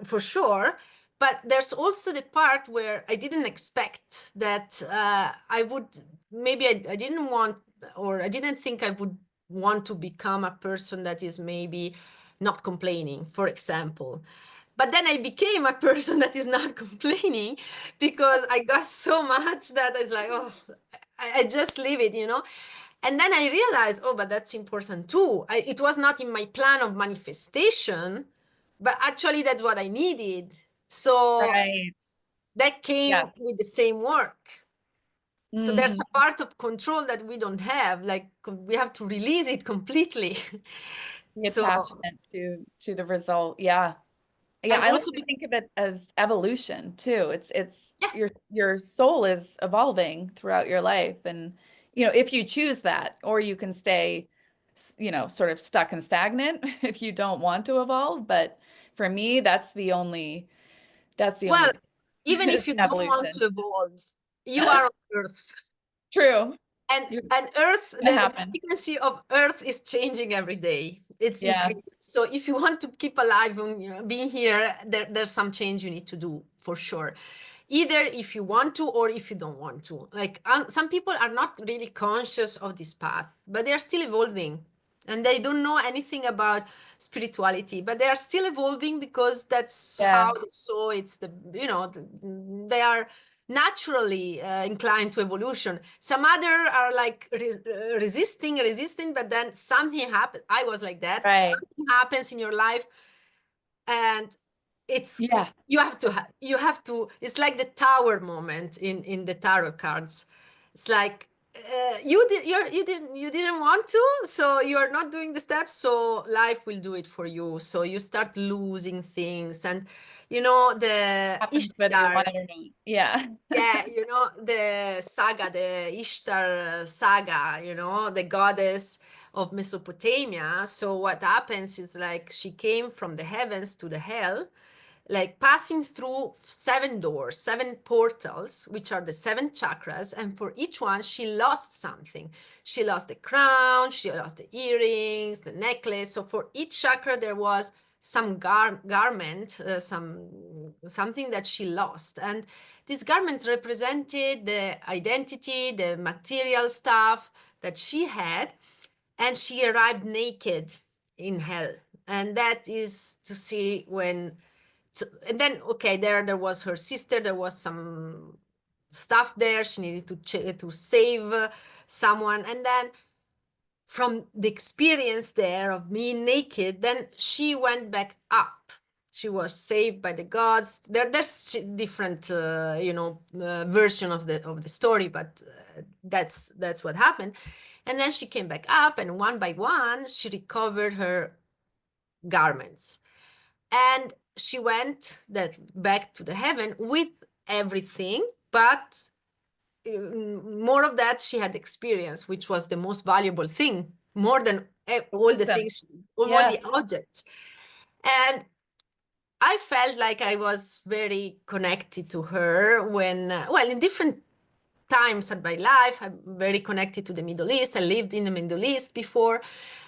for sure. But there's also the part where I didn't expect that I would, maybe I didn't want, or I didn't think I would want to become a person that is maybe not complaining, for example. But then I became a person that is not complaining because I got so much that I was like, oh, I just leave it. And then I realized, oh, but that's important too. It was not in my plan of manifestation, but actually that's what I needed. So Right. that Yeah. came with the same work. So there's Hmm. a part of control that we don't have, like we have to release it completely. The So, attachment to the result. Yeah. Yeah, and I like also, to think of it as evolution too. It's yeah, your soul is evolving throughout your life, and if you choose that, or you can stay sort of stuck and stagnant if you don't want to evolve. But for me, that's the only well, piece. even if It's you an don't want evolution. to evolve, you are on Earth. True. And You're and Earth, gonna the happen. frequency of Earth is changing every day. It's Yeah. increasing. So if you want to keep alive and being here, there's some change you need to do for sure. Either if you want to or if you don't want to. Like some people are not really conscious of this path, but they are still evolving. And they don't know anything about spirituality, but they are still evolving because that's how Yeah. they saw it's they are naturally inclined to evolution. Some other are like resisting, but then something happens. I was like that. Right. Something happens in your life, and it's Yeah. you have to. It's like the tower moment in the tarot cards. It's like you didn't want to, so you are not doing the steps, so life will do it for you. So you start losing things, and the Happens whether you Ishtar. want it or not. Yeah. Yeah, the saga, the Ishtar saga, the goddess of Mesopotamia. So what happens is like she came from the heavens to the hell, like passing through seven doors, seven portals, which are the seven chakras. And for each one, she lost something. She lost the crown, she lost the earrings, the necklace. So for each chakra, there was some garment, something that she lost. And these garments represented the identity, the material stuff that she had. And she arrived naked in hell. And that is to see when and then okay, there was her sister, there was some stuff there she needed to save someone, and then from the experience there of being naked, then she went back up. She was saved by the gods. There's different version of the story, but that's what happened. And then she came back up, and one by one she recovered her garments, and she went that back to the heaven with everything, but more of that she had experience, which was the most valuable thing, more than The all the wisdom. things, all Yeah. the objects. And I felt like I was very connected to her when, well, in different times in my life. I'm very connected to the Middle East. I lived in the Middle East before,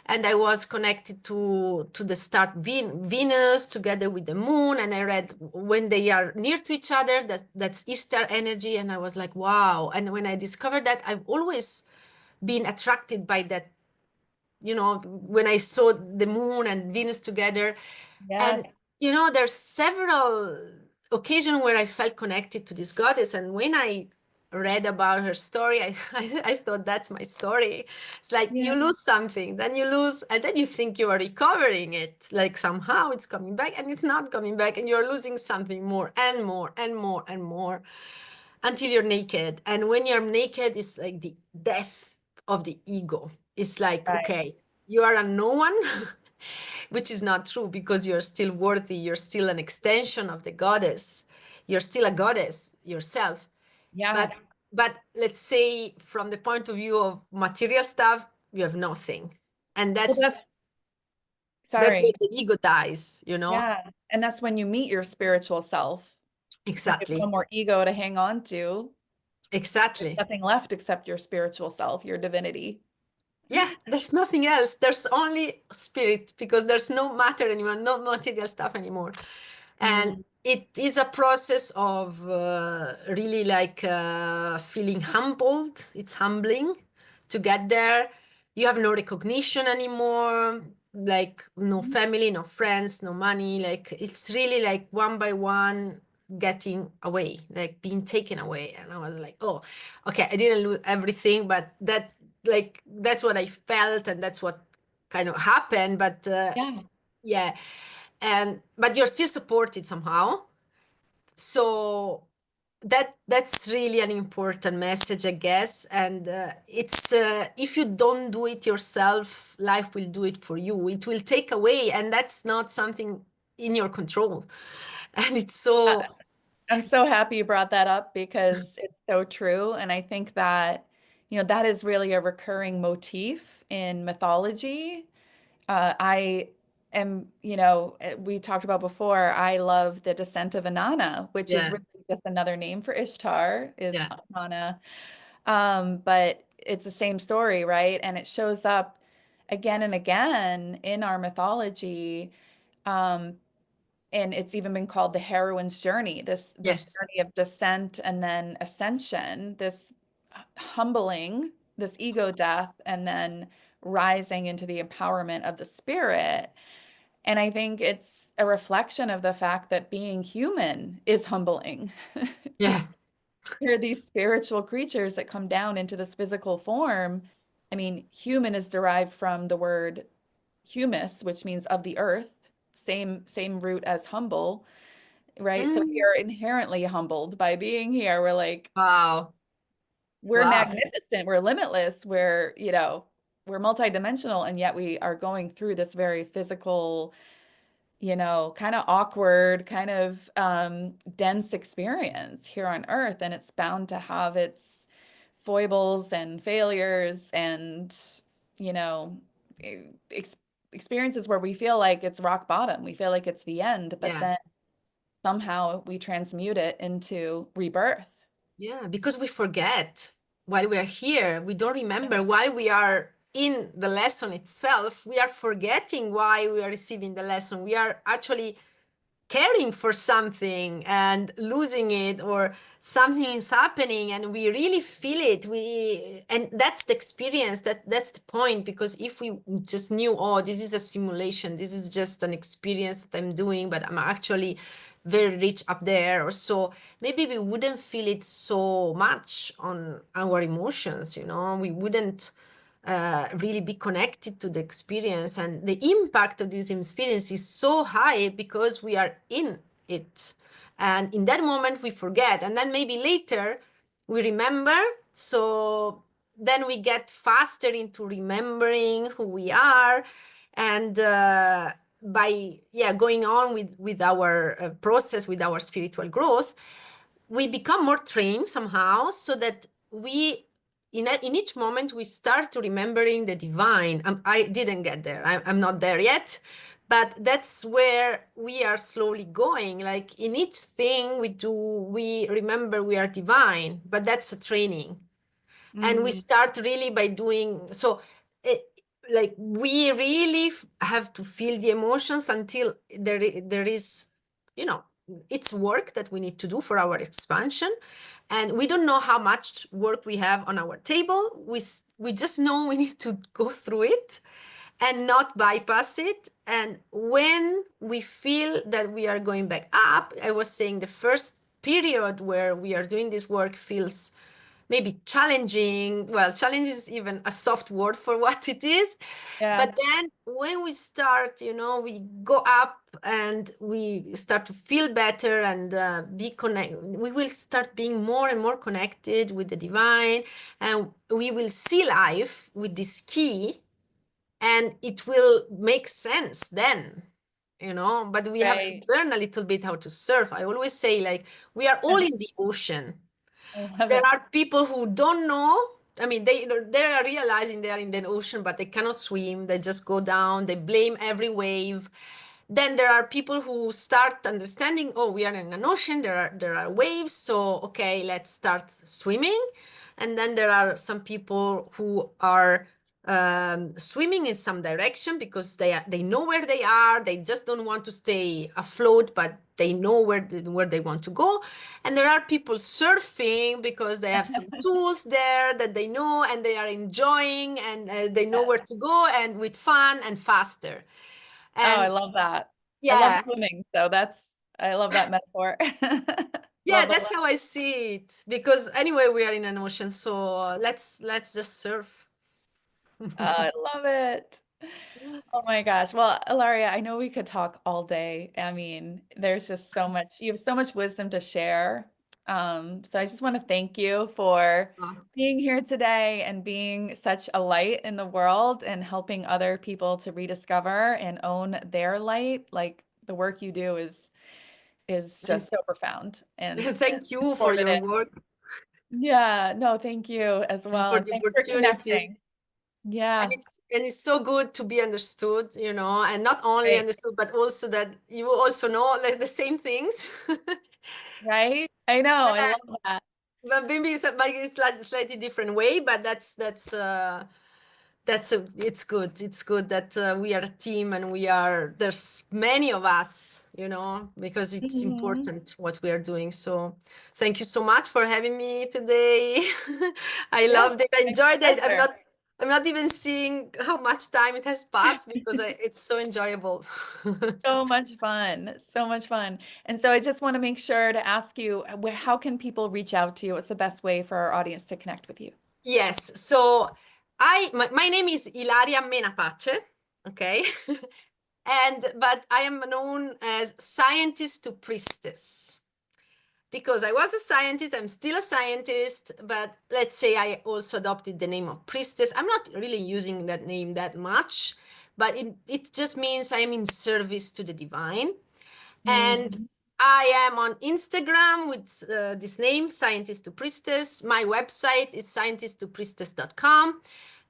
and I was connected to the star Venus together with the moon. And I read when they are near to each other, that's Easter energy. And I was like, wow. And when I discovered that, I've always been attracted by that. When I saw the moon and Venus together, Yes. and there's several occasions where I felt connected to this goddess. And when I read about her story, I thought that's my story. It's like you Yeah. lose something, then you lose, and then you think you are recovering it. Like somehow it's coming back, and it's not coming back, and you're losing something more and more and more and more until you're naked. And when you're naked, it's like the death of the ego. It's like, Right. okay, you are a no one, which is not true because you're still worthy. You're still an extension of the goddess. You're still a goddess yourself. Yeah. But let's say from the point of view of material stuff, you have nothing. And Well, that's where sorry. the ego dies, you know? Yeah. And that's when you meet your spiritual self, because there's no Exactly. more ego to hang on to. There's Exactly. nothing left except your spiritual self, your divinity. Yeah, there's nothing else. There's only spirit because there's no matter anymore, no material stuff anymore. And Mm, it is a process of really like feeling humbled. It's humbling to get there. You have no recognition anymore, like no family, no friends, no money. Like it's really like one by one getting away, like being taken away. And I was like, oh, okay, I didn't lose everything, but that's what I felt, and that's what kind of happened. But yeah. yeah, and but you're still supported somehow. So that's really an important message, I guess. And it's if you don't do it yourself, life will do it for you. It will take away, and that's not something in your control. And it's Uh, so I'm so happy you brought that up because it's so true. And I think that, that is really a recurring motif in mythology. I am, we talked about before, I love the descent of Inanna, which is yeah, really just another name for Ishtar, is yeah, Inanna. But it's the same story, right? And it shows up again and again in our mythology. Um, and it's even been called the heroine's journey, this yes, journey of descent and then ascension, this humbling, this ego death, and then rising into the empowerment of the spirit. And I think it's a reflection of the fact that being human is humbling. yeah, Here are these spiritual creatures that come down into this physical form. I mean, human is derived from the word humus, which means of the earth, same root as humble, right? So we mm, are inherently humbled by being here. We're like, wow, we're wow, magnificent, we're limitless, we're multidimensional, and yet we are going through this very physical, kind of awkward, kind of dense experience here on Earth, and it's bound to have its foibles and failures and, you know, ex experiences where we feel like it's rock bottom, we feel like it's the end, but yeah. then somehow we transmute it into rebirth. Yeah, because we forget while we are here. We don't remember while we are in the lesson itself. We are forgetting why we are receiving the lesson. We are actually caring for something and losing it, or something is happening and we really feel it. And that's the experience, that's the point. Because if we just knew, oh, this is a simulation, this is just an experience that I'm doing, but I'm actually very rich up there or so, maybe we wouldn't feel it so much on our emotions, we wouldn't really be connected to the experience. And the impact of this experience is so high because we are in it. And in that moment, we forget. And then maybe later we remember. So then we get faster into remembering who we are. And by going on with our process, with our spiritual growth, we become more trained somehow, so that we in each moment we start to remembering the divine. I didn't get there. I'm not there yet, but that's where we are slowly going. Like in each thing we do, we remember we are divine, but that's a training. And we Mm, start really by doing so. it, like we really have to feel the emotions until there is, you know it's work that we need to do for our expansion. And we don't know how much work we have on our table. We just know we need to go through it and not bypass it. And when we feel that we are going back up, I was saying the first period where we are doing this work feels maybe challenging. Well, challenge is even a soft word for what it is. Yeah. But then when we start, we go up and we start to feel better and be connect. We will start being more and more connected with the divine, and we will see life with this key, and it will make sense then. But we have to Right. learn a little bit how to surf. I always say, like, we are all in the ocean. I love There it. are people who don't know. I mean, they are realizing they are in the ocean, but they cannot swim. They just go down. They blame every wave. Then there are people who start understanding, oh, we are in an ocean. There are waves. So okay, let's start swimming. And then there are some people who are swimming in some direction because they know where they are. They just don't want to stay afloat, but they know where they want to go. And there are people surfing because they have some tools there that they know and they are enjoying, and they know where to go, and with fun and faster. Oh, I And love that. I love yeah, swimming, so I love that metaphor. yeah, Love, love, that's love. how I see it. Because anyway, we are in an ocean, so let's just surf. I love it. Oh my gosh. Well, Ilaria, I know we could talk all day. I mean, there's just so much, you have so much wisdom to share. So I just want to thank you for Oh, being here today and being such a light in the world and helping other people to rediscover and own their light. Like the work you do is and just so profound and thank you for your informative. work Yeah, no, thank you as and well. for And the thanks for opportunity. connecting. And Yeah, it's so good to be understood, and not only right. understood, but also that you also know, like, the same things. Right? I know. I Yeah, love that. but maybe it's a slightly different way, but it's good. It's good that we are a team, and there's many of us, because it's Mhm. important what we are doing. So thank you so much for having me today. I Yeah, loved it. I my enjoyed it. I'm pleasure. not I'm not even seeing how much time it has passed because it's so enjoyable. So much fun. So much fun. And so I just want to make sure to ask you, how can people reach out to you? What's the best way for our audience to connect with you? Yes. So my name is Ilaria Menapace. Okay. But I am known as scientist to priestess because I was a scientist. I'm still a scientist, but let's say I also adopted the name of priestess. I'm not really using that name that much, but it just means I am in service to the divine. And Mhm. I am on Instagram with this name, Scientist to Priestess. My website is scientisttopriestess.com.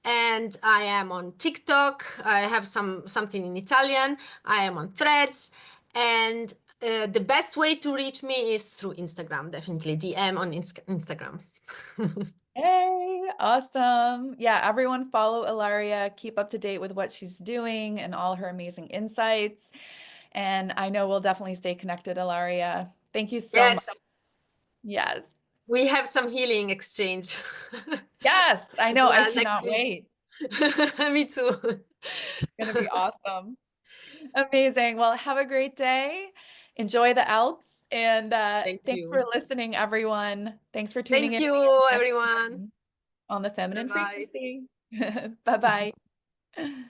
And I am on TikTok. I have something in Italian. I am on Threads. And the best way to reach me is through Instagram, definitely DM on Instagram. Hey, awesome. Yeah, everyone follow Ilaria, keep up to date with what she's doing and all her amazing insights. And I know we'll definitely stay connected, Ilaria. Thank you so much. Yes, Yes. we have some healing exchange Yes, I as know. I well next cannot week. wait. Me too. It's going to be awesome. Amazing. Well, have a great day. Enjoy the Alps. And Thank thanks for you. listening, everyone. Thanks for tuning Thank in you, again everyone. on the Bye feminine bye. frequency. Bye bye.